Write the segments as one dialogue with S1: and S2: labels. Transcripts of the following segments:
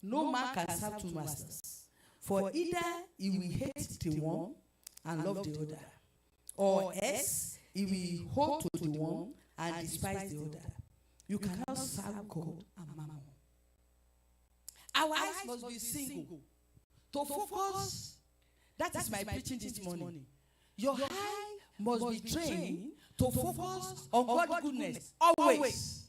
S1: No man can serve two masters. For either he will hate the one and love the other, or else he will hold to the one and despise the other. You cannot serve God and mammon. Our eyes must be single to focus. That is my preaching this morning. Your eye must be trained to focus on God's goodness always.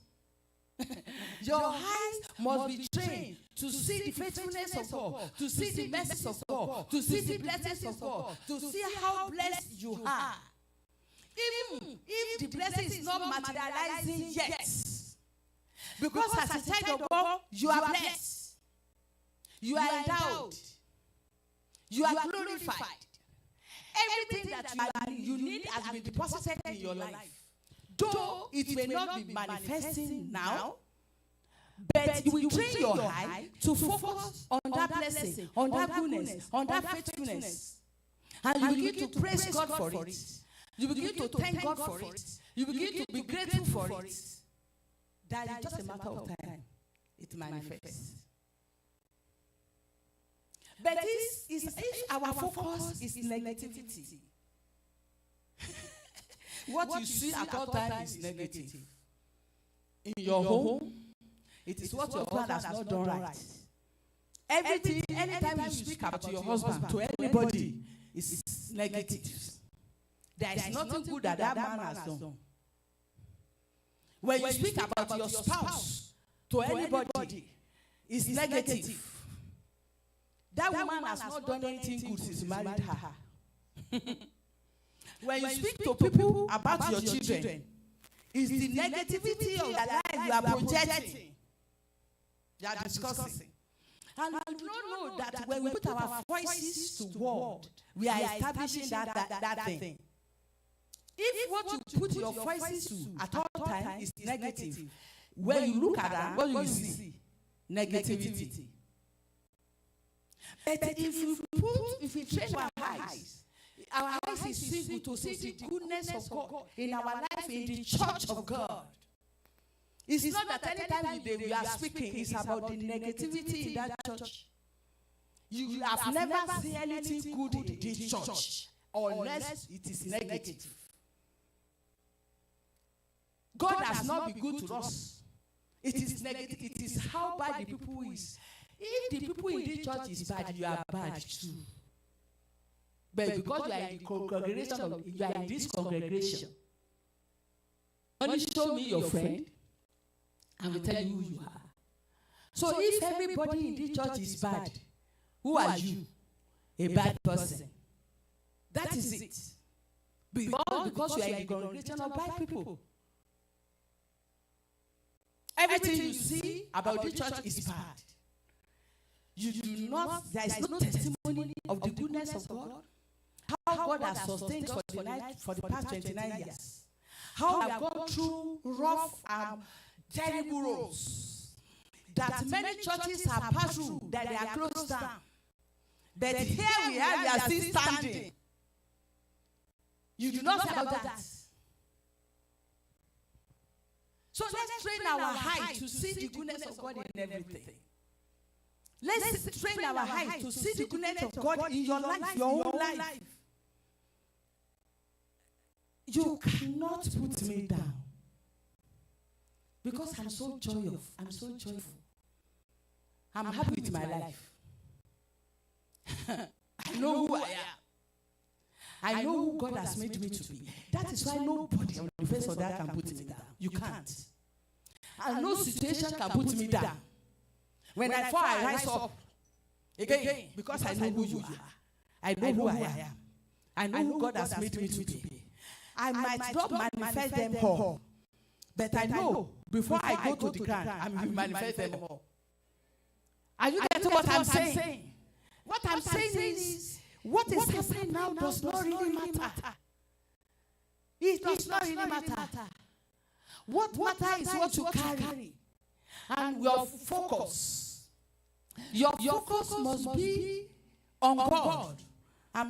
S1: Your eyes must be trained to see the faithfulness of God, to see the mercies of God, to see the blessings of God, to see how blessed you are. Even if the blessing is not materializing yet, because as a child of God, you are blessed, you are endowed, you are glorified. Everything that you need has been deposited in your life. Though it may not be manifesting now, but you will train your eye to focus on that blessing, on that goodness, on that faithfulness. And you begin to praise God for it. You begin to thank God for it. You begin to be grateful for it. That is just a matter of time. It manifests. But if our focus is negativity, what you see at all times is negative. In your home, it is what your God has not done right. Everything, anytime you speak about your husband to anybody, is negative. There is nothing good that man has done. When you speak about your spouse to anybody, it's negative. That woman has not done anything good since you married her. When you speak to people about your children, it's the negativity of the life you are projecting, you are discussing. And we don't know that when we put our voices to word, we are establishing that thing. If what you put your voices to at all times is negative, when you look at that, what do you see? Negativity. But if we train our eyes is single to see the goodness of God in our life, in the church of God. It's not that anytime we are speaking, it's about the negativity in that church. You have never seen anything good in this church unless it is negative. God has not been good to us. It is negative. It is how bad the people is. If the people in this church is bad, you are bad too. But because you are in the congregation, you are in this congregation, only show me your friend, and will tell you who you are. So if everybody in this church is bad, who are you? A bad person. That is it. Because you are in the congregation of bad people. Everything you see about this church is bad. You do not, there is no testimony of the goodness of God. How God has sustained for the past 29 years. How we have gone through rough and terrible roads that many churches have passed through, that they are closed down. But here we are still standing. You do not say about that. So let's train our eye to see the goodness of God in everything. Let's train our eye to see the goodness of God in your life, your own life. You cannot put me down. Because I'm so joyful. I'm so joyful. I'm happy with my life. I know who I am. I know who God has made me to be. That is why nobody on the face of that can put me down. You can't. And no situation can put me down. When I fall, I rise up again because I know who you are. I know who I am. I know who God has made me to be. I might not manifest them all, but I know before I go to the ground, I will manifest them all. Are you getting what I'm saying? What I'm saying is, what is happening now does not really matter. It does not really matter. What matters is what you carry and your focus. Your focus must be on God. I'm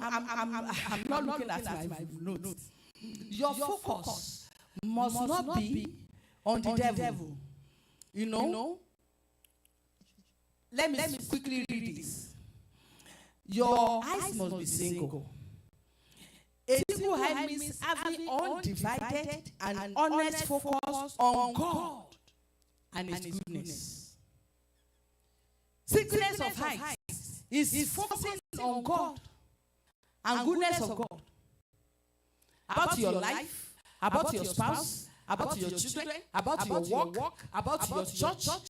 S1: not looking at my notes. Your focus must not be on the devil. You know? let me quickly read this. Your eyes must be single. A single eye means having undivided and honest focus on God and His goodness. Singleness of eyes is focusing on God and goodness of God. About your life, about your spouse, about your children, about your work, about your church,